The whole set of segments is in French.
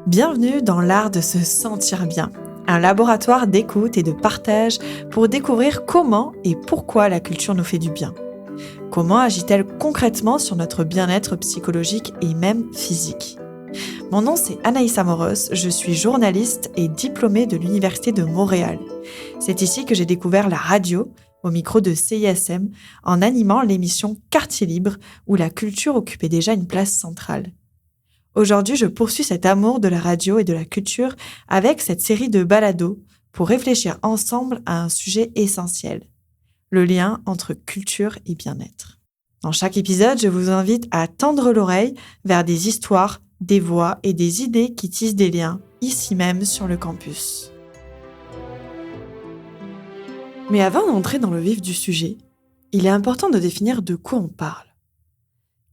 Bienvenue dans l'art de se sentir bien, un laboratoire d'écoute et de partage pour découvrir comment et pourquoi la culture nous fait du bien. Comment agit-elle concrètement sur notre bien-être psychologique et même physique? Mon nom c'est Anaïs Amoros, je suis journaliste et diplômée de l'Université de Montréal. C'est ici que j'ai découvert la radio, au micro de CISM, en animant l'émission Quartier Libre, où la culture occupait déjà une place centrale. Aujourd'hui, je poursuis cet amour de la radio et de la culture avec cette série de balados pour réfléchir ensemble à un sujet essentiel, le lien entre culture et bien-être. Dans chaque épisode, je vous invite à tendre l'oreille vers des histoires, des voix et des idées qui tissent des liens, ici même sur le campus. Mais avant d'entrer dans le vif du sujet, il est important de définir de quoi on parle.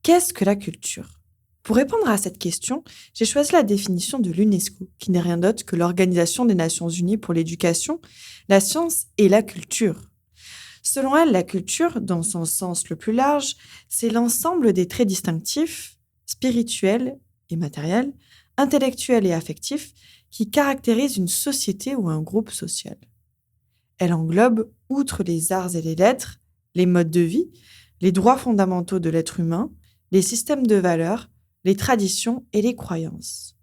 Qu'est-ce que la culture ? Pour répondre à cette question, j'ai choisi la définition de l'UNESCO, qui n'est rien d'autre que l'Organisation des Nations Unies pour l'éducation, la science et la culture. Selon elle, la culture, dans son sens le plus large, c'est l'ensemble des traits distinctifs, spirituels et matériels, intellectuels et affectifs, qui caractérisent une société ou un groupe social. Elle englobe, outre les arts et les lettres, les modes de vie, les droits fondamentaux de l'être humain, les systèmes de valeurs, les traditions et les croyances.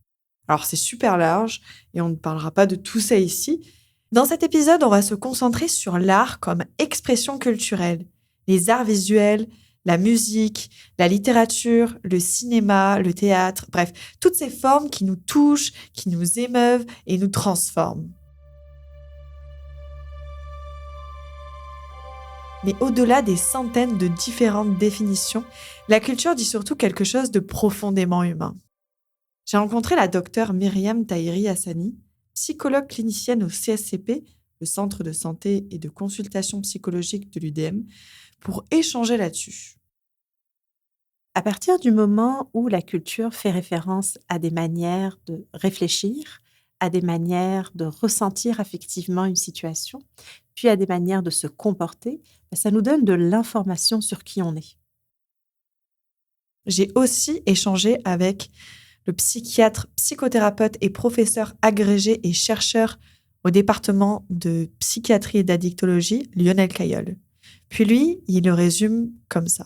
Alors c'est super large et on ne parlera pas de tout ça ici. Dans cet épisode, on va se concentrer sur l'art comme expression culturelle, les arts visuels, la musique, la littérature, le cinéma, le théâtre, bref, toutes ces formes qui nous touchent, qui nous émeuvent et nous transforment. Mais au-delà des centaines de différentes définitions, la culture dit surtout quelque chose de profondément humain. J'ai rencontré la docteure Myriam Tahiri Hassani, psychologue clinicienne au CSCP, le Centre de santé et de consultation psychologique de l'UDM, pour échanger là-dessus. À partir du moment où la culture fait référence à des manières de réfléchir, à des manières de ressentir affectivement une situation, puis à des manières de se comporter, ça nous donne de l'information sur qui on est. J'ai aussi échangé avec le psychiatre, psychothérapeute et professeur agrégé et chercheur au département de psychiatrie et d'addictologie, Lionel Cailleul. Puis lui, il le résume comme ça.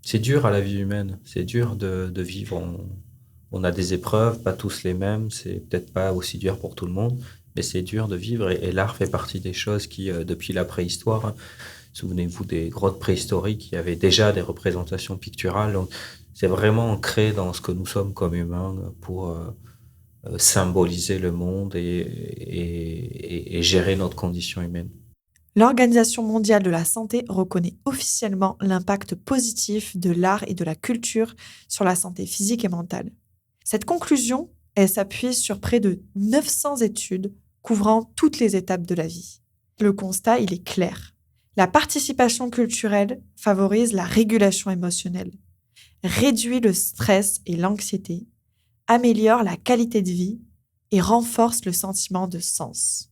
C'est dur à la vie humaine, c'est dur de vivre. On a des épreuves, pas tous les mêmes, c'est peut-être pas aussi dur pour tout le monde, mais c'est dur de vivre et l'art fait partie des choses qui, depuis la préhistoire, souvenez-vous des grottes préhistoriques, il y avait déjà des représentations picturales. Donc c'est vraiment ancré dans ce que nous sommes comme humains pour symboliser le monde et gérer notre condition humaine. L'Organisation mondiale de la santé reconnaît officiellement l'impact positif de l'art et de la culture sur la santé physique et mentale. Cette conclusion, elle s'appuie sur près de 900 études couvrant toutes les étapes de la vie. Le constat, il est clair. La participation culturelle favorise la régulation émotionnelle, réduit le stress et l'anxiété, améliore la qualité de vie et renforce le sentiment de sens.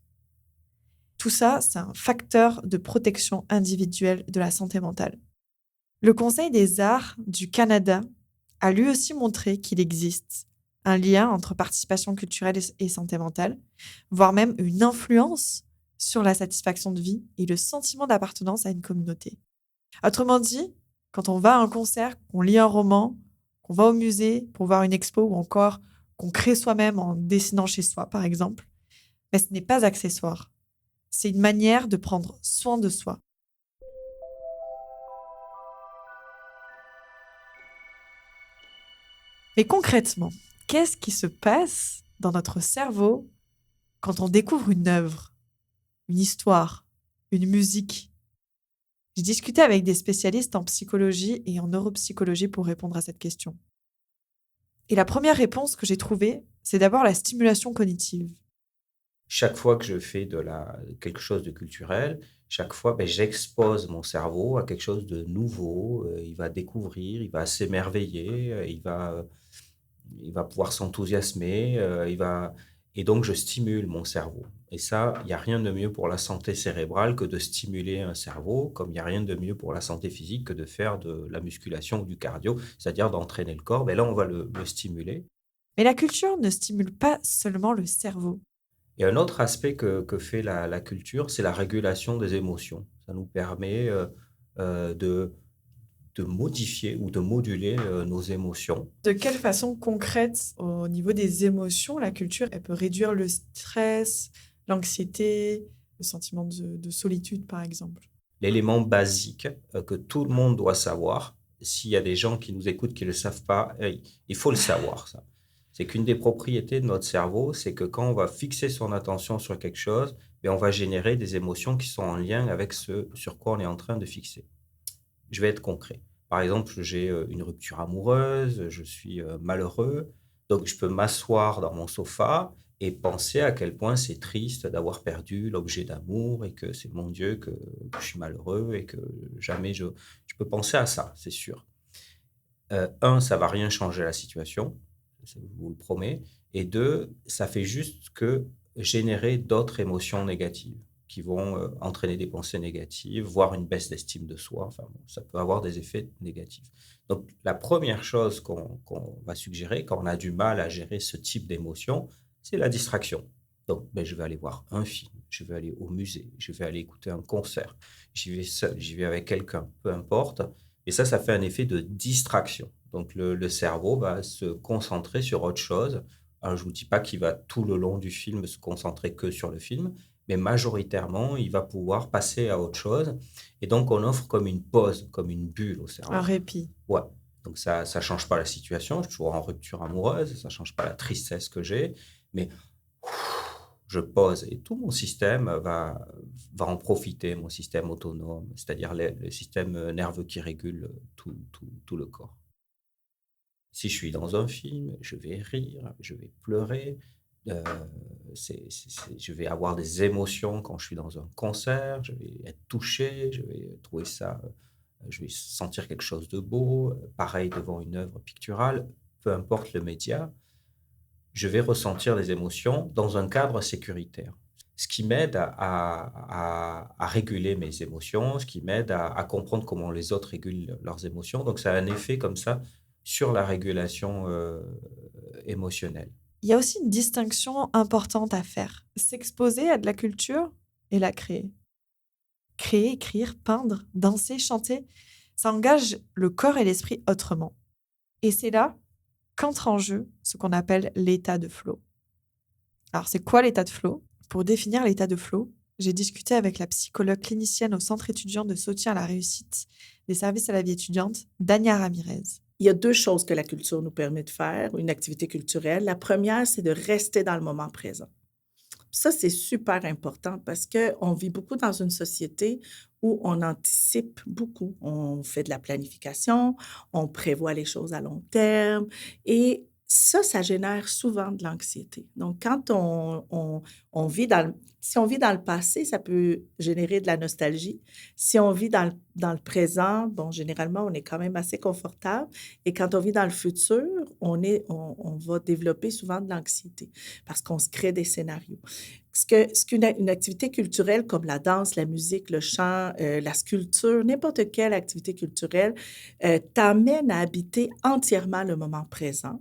Tout ça, c'est un facteur de protection individuelle de la santé mentale. Le Conseil des arts du Canada a lui aussi montré qu'il existe un lien entre participation culturelle et santé mentale, voire même une influence sur la satisfaction de vie et le sentiment d'appartenance à une communauté. Autrement dit, quand on va à un concert, qu'on lit un roman, qu'on va au musée pour voir une expo ou encore qu'on crée soi-même en dessinant chez soi, par exemple, mais ce n'est pas accessoire. C'est une manière de prendre soin de soi. Mais concrètement, qu'est-ce qui se passe dans notre cerveau quand on découvre une œuvre, une histoire, une musique? J'ai discuté avec des spécialistes en psychologie et en neuropsychologie pour répondre à cette question. Et la première réponse que j'ai trouvée, c'est d'abord la stimulation cognitive. Chaque fois que je fais quelque chose de culturel, chaque fois, j'expose mon cerveau à quelque chose de nouveau. Il va découvrir, il va s'émerveiller, il va pouvoir s'enthousiasmer, et donc je stimule mon cerveau. Et ça, il n'y a rien de mieux pour la santé cérébrale que de stimuler un cerveau, comme il n'y a rien de mieux pour la santé physique que de faire de la musculation ou du cardio, c'est-à-dire d'entraîner le corps. Là, on va le stimuler. Mais la culture ne stimule pas seulement le cerveau. Et un autre aspect que fait la culture, c'est la régulation des émotions. Ça nous permet de modifier ou de moduler nos émotions. De quelle façon concrète, au niveau des émotions, la culture, elle peut réduire le stress, l'anxiété, le sentiment de solitude, par exemple? L'élément basique que tout le monde doit savoir, s'il y a des gens qui nous écoutent qui ne le savent pas, il faut le savoir, ça. C'est qu'une des propriétés de notre cerveau, c'est que quand on va fixer son attention sur quelque chose, on va générer des émotions qui sont en lien avec ce sur quoi on est en train de fixer. Je vais être concret. Par exemple, j'ai une rupture amoureuse, je suis malheureux, donc je peux m'asseoir dans mon sofa et penser à quel point c'est triste d'avoir perdu l'objet d'amour et que c'est mon Dieu que je suis malheureux et que jamais je peux penser à ça, c'est sûr. Un, ça va rien changer à la situation, je vous le promets. Et deux, ça fait juste que générer d'autres émotions négatives qui vont entraîner des pensées négatives, voire une baisse d'estime de soi. Enfin, bon, ça peut avoir des effets négatifs. Donc, la première chose qu'on va suggérer quand on a du mal à gérer ce type d'émotion, c'est la distraction. Donc, je vais aller voir un film, je vais aller au musée, je vais aller écouter un concert, j'y vais seul, j'y vais avec quelqu'un, peu importe. Et ça fait un effet de distraction. Donc, le cerveau va se concentrer sur autre chose. Alors, je ne vous dis pas qu'il va tout le long du film se concentrer que sur le film, mais majoritairement, il va pouvoir passer à autre chose. Et donc, on offre comme une pause, comme une bulle au Un cerveau. répit. Ouais. Donc, ça ne change pas la situation. Je suis toujours en rupture amoureuse. Ça ne change pas la tristesse que j'ai. Mais je pose et tout mon système va en profiter, mon système autonome, c'est-à-dire le système nerveux qui régule tout le corps. Si je suis dans un film, je vais rire, je vais pleurer, euh, je vais avoir des émotions quand je suis dans un concert, je vais être touché, je vais trouver ça, je vais sentir quelque chose de beau, pareil devant une œuvre picturale, peu importe le média, je vais ressentir des émotions dans un cadre sécuritaire. Ce qui m'aide à réguler mes émotions, ce qui m'aide à comprendre comment les autres régulent leurs émotions. Donc, ça a un effet comme ça sur la régulation émotionnelle. Il y a aussi une distinction importante à faire. S'exposer à de la culture et la créer. Créer, écrire, peindre, danser, chanter, ça engage le corps et l'esprit autrement. Et c'est là qu'entre en jeu ce qu'on appelle l'état de flow. Alors, c'est quoi l'état de flow? Pour définir l'état de flow, j'ai discuté avec la psychologue clinicienne au Centre étudiant de soutien à la réussite des services à la vie étudiante, Dania Ramirez. Il y a 2 choses que la culture nous permet de faire, une activité culturelle. La première, c'est de rester dans le moment présent. Ça, c'est super important parce qu'on vit beaucoup dans une société où on anticipe beaucoup. On fait de la planification, on prévoit les choses à long terme et ça génère souvent de l'anxiété. Donc, quand on vit si on vit dans le passé, ça peut générer de la nostalgie. Si on vit dans le présent, bon, généralement, on est quand même assez confortable. Et quand on vit dans le futur, on va développer souvent de l'anxiété parce qu'on se crée des scénarios. Ce qu'une une activité culturelle comme la danse, la musique, le chant, la sculpture, n'importe quelle activité culturelle t'amène à habiter entièrement le moment présent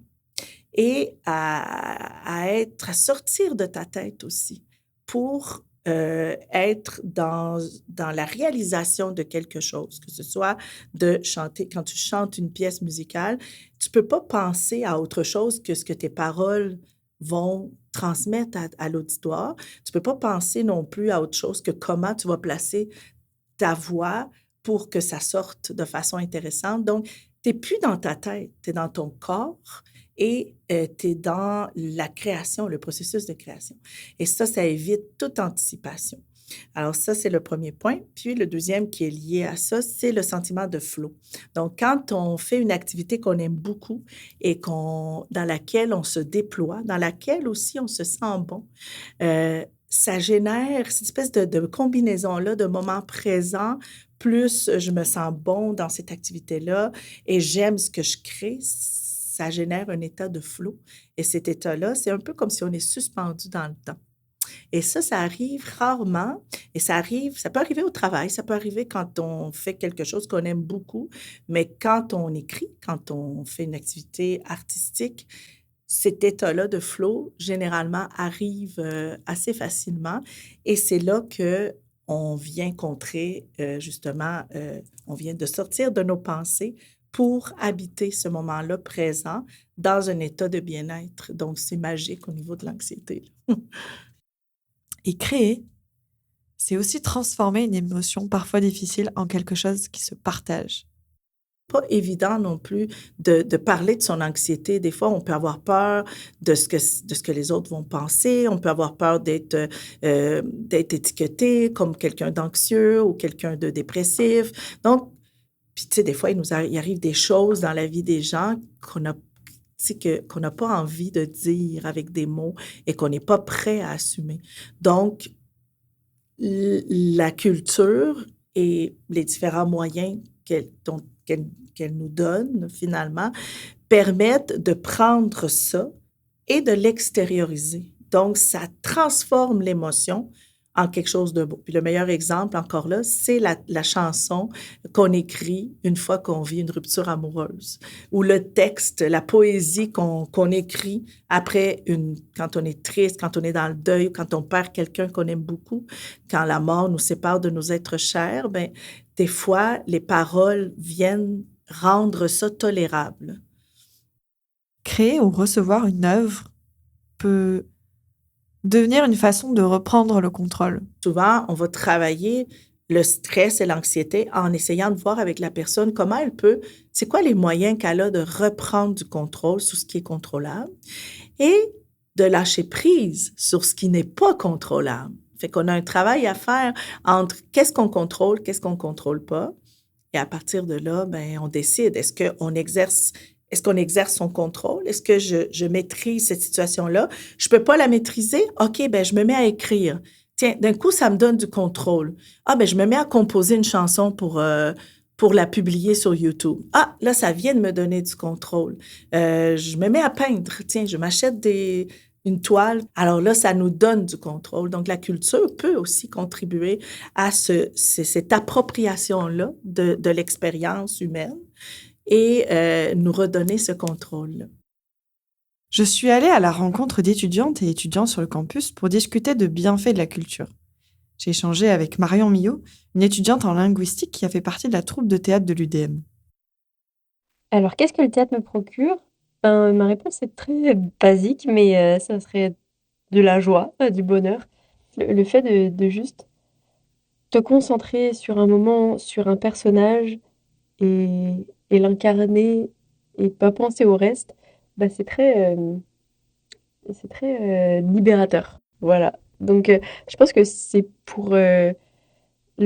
et à sortir de ta tête aussi pour être dans la réalisation de quelque chose, que ce soit de chanter. Quand tu chantes une pièce musicale, tu peux pas penser à autre chose que ce que tes paroles vont transmettre à l'auditoire. Tu peux pas penser non plus à autre chose que comment tu vas placer ta voix pour que ça sorte de façon intéressante. Donc, tu n'es plus dans ta tête, tu es dans ton corps et tu es dans la création, le processus de création. Et ça évite toute anticipation. Alors ça, c'est le premier point. Puis le deuxième qui est lié à ça, c'est le sentiment de flow. Donc, quand on fait une activité qu'on aime beaucoup et dans laquelle on se déploie, dans laquelle aussi on se sent bon, ça génère cette espèce de combinaison-là de moments présents, plus je me sens bon dans cette activité-là et j'aime ce que je crée, ça génère un état de flow. Et cet état-là, c'est un peu comme si on est suspendu dans le temps. Et ça arrive rarement. Et ça peut arriver au travail, ça peut arriver quand on fait quelque chose qu'on aime beaucoup, mais quand on écrit, quand on fait une activité artistique, cet état-là de flow, généralement, arrive assez facilement. Et c'est là que on vient contrer, justement, on vient de sortir de nos pensées pour habiter ce moment-là présent dans un état de bien-être. Donc, c'est magique au niveau de l'anxiété. Et créer, c'est aussi transformer une émotion parfois difficile en quelque chose qui se partage. Pas évident non plus de parler de son anxiété. Des fois, on peut avoir peur de ce que les autres vont penser. On peut avoir peur d'être étiqueté comme quelqu'un d'anxieux ou quelqu'un de dépressif. Donc, puis tu sais, des fois, il arrive des choses dans la vie des gens qu'on n'a pas envie de dire avec des mots et qu'on n'est pas prêt à assumer. Donc, la culture et les différents moyens qu'elle nous donne, finalement, permettent de prendre ça et de l'extérioriser. Donc, ça transforme l'émotion en quelque chose de beau. Puis le meilleur exemple, encore là, c'est la chanson qu'on écrit une fois qu'on vit une rupture amoureuse, ou le texte, la poésie qu'on écrit après quand on est triste, quand on est dans le deuil, quand on perd quelqu'un qu'on aime beaucoup, quand la mort nous sépare de nos êtres chers, bien, des fois, les paroles viennent rendre ça tolérable. Créer ou recevoir une œuvre peut devenir une façon de reprendre le contrôle. Souvent, on va travailler le stress et l'anxiété en essayant de voir avec la personne comment elle peut, c'est quoi les moyens qu'elle a de reprendre du contrôle sur ce qui est contrôlable et de lâcher prise sur ce qui n'est pas contrôlable. Fait qu'on a un travail à faire entre qu'est-ce qu'on contrôle pas. Et à partir de là, ben, on décide, est-ce qu'on exerce son contrôle? Est-ce que je maîtrise cette situation-là? Je peux pas la maîtriser? OK, ben, je me mets à écrire. Tiens, d'un coup, ça me donne du contrôle. Ah, ben, je me mets à composer une chanson pour la publier sur YouTube. Ah, là, ça vient de me donner du contrôle. Je me mets à peindre. Tiens, je m'achète une toile. Alors là, ça nous donne du contrôle. Donc, la culture peut aussi contribuer à cette appropriation-là de l'expérience humaine et nous redonner ce contrôle-là. Je suis allée à la rencontre d'étudiantes et étudiants sur le campus pour discuter de bienfaits de la culture. J'ai échangé avec Marion Millot, une étudiante en linguistique qui a fait partie de la troupe de théâtre de l'UDM. Alors, qu'est-ce que le théâtre me procure? Ben, ma réponse est très basique, mais ça serait de la joie, du bonheur. Le fait de juste te concentrer sur un moment, sur un personnage et l'incarner et pas penser au reste, bah, c'est très libérateur. Voilà. Donc, je pense que c'est pour le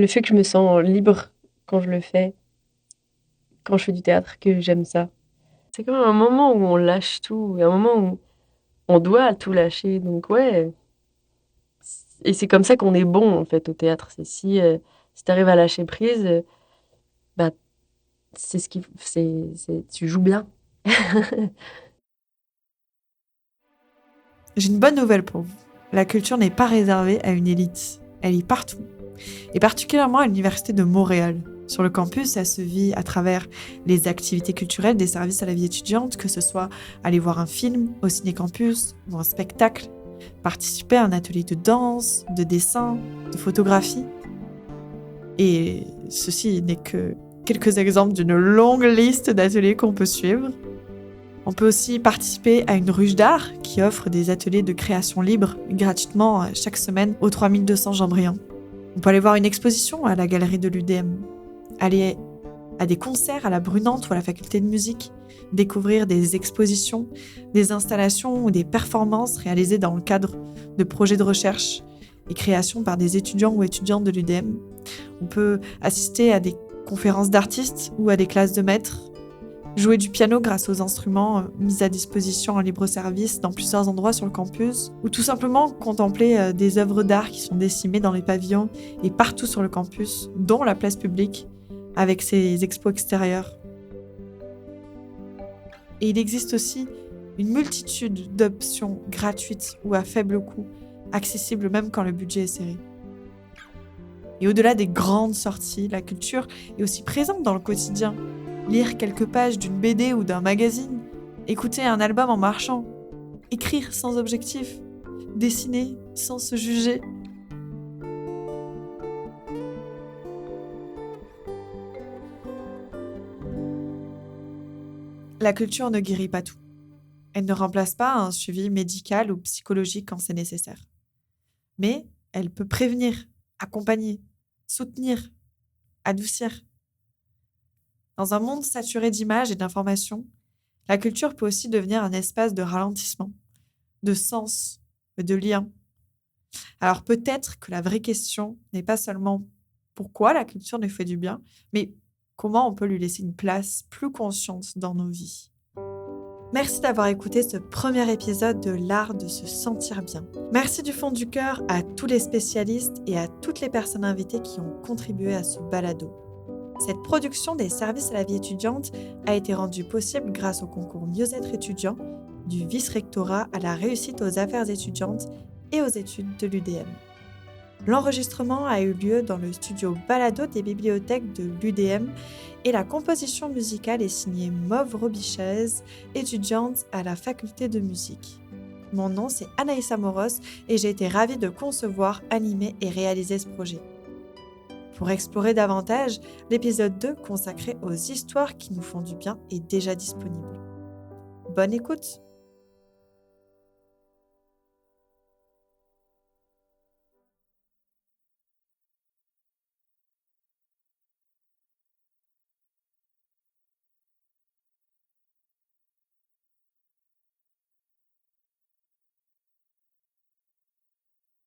fait que je me sens libre quand je le fais, quand je fais du théâtre, que j'aime ça. C'est comme un moment où on lâche tout, un moment où on doit tout lâcher. Donc ouais, et c'est comme ça qu'on est bon en fait au théâtre. C'est si tu arrives à lâcher prise, bah c'est ce qui tu joues bien. J'ai une bonne nouvelle pour vous. La culture n'est pas réservée à une élite. Elle est partout. Et particulièrement à l'Université de Montréal. Sur le campus, elle se vit à travers les activités culturelles des services à la vie étudiante, que ce soit aller voir un film au ciné-campus ou un spectacle, participer à un atelier de danse, de dessin, de photographie. Et ceci n'est que quelques exemples d'une longue liste d'ateliers qu'on peut suivre. On peut aussi participer à une ruche d'art qui offre des ateliers de création libre gratuitement chaque semaine au 3200 Jean-Briand. On peut aller voir une exposition à la galerie de l'UDM, aller à des concerts à la Brunante ou à la faculté de musique, découvrir des expositions, des installations ou des performances réalisées dans le cadre de projets de recherche et création par des étudiants ou étudiantes de l'UDM. On peut assister à des conférences d'artistes ou à des classes de maîtres, jouer du piano grâce aux instruments mis à disposition en libre service dans plusieurs endroits sur le campus, ou tout simplement contempler des œuvres d'art qui sont décimées dans les pavillons et partout sur le campus, dont la place publique, avec ses expos extérieures. Et il existe aussi une multitude d'options gratuites ou à faible coût, accessibles même quand le budget est serré. Et au-delà des grandes sorties, la culture est aussi présente dans le quotidien. Lire quelques pages d'une BD ou d'un magazine, écouter un album en marchant, écrire sans objectif, dessiner sans se juger. La culture ne guérit pas tout. Elle ne remplace pas un suivi médical ou psychologique quand c'est nécessaire. Mais elle peut prévenir, accompagner, soutenir, adoucir. Dans un monde saturé d'images et d'informations, la culture peut aussi devenir un espace de ralentissement, de sens, de lien. Alors peut-être que la vraie question n'est pas seulement pourquoi la culture nous fait du bien, mais comment on peut lui laisser une place plus consciente dans nos vies. Merci d'avoir écouté ce premier épisode de l'art de se sentir bien. Merci du fond du cœur à tous les spécialistes et à toutes les personnes invitées qui ont contribué à ce balado. Cette production des services à la vie étudiante a été rendue possible grâce au concours Mieux-être étudiant du vice-rectorat à la réussite aux affaires étudiantes et aux études de l'UDM. L'enregistrement a eu lieu dans le studio Balado des bibliothèques de l'UDM et la composition musicale est signée Mauve Robichez, étudiante à la faculté de musique. Mon nom c'est Anaïssa Moros et j'ai été ravie de concevoir, animer et réaliser ce projet. Pour explorer davantage, l'épisode 2 consacré aux histoires qui nous font du bien est déjà disponible. Bonne écoute!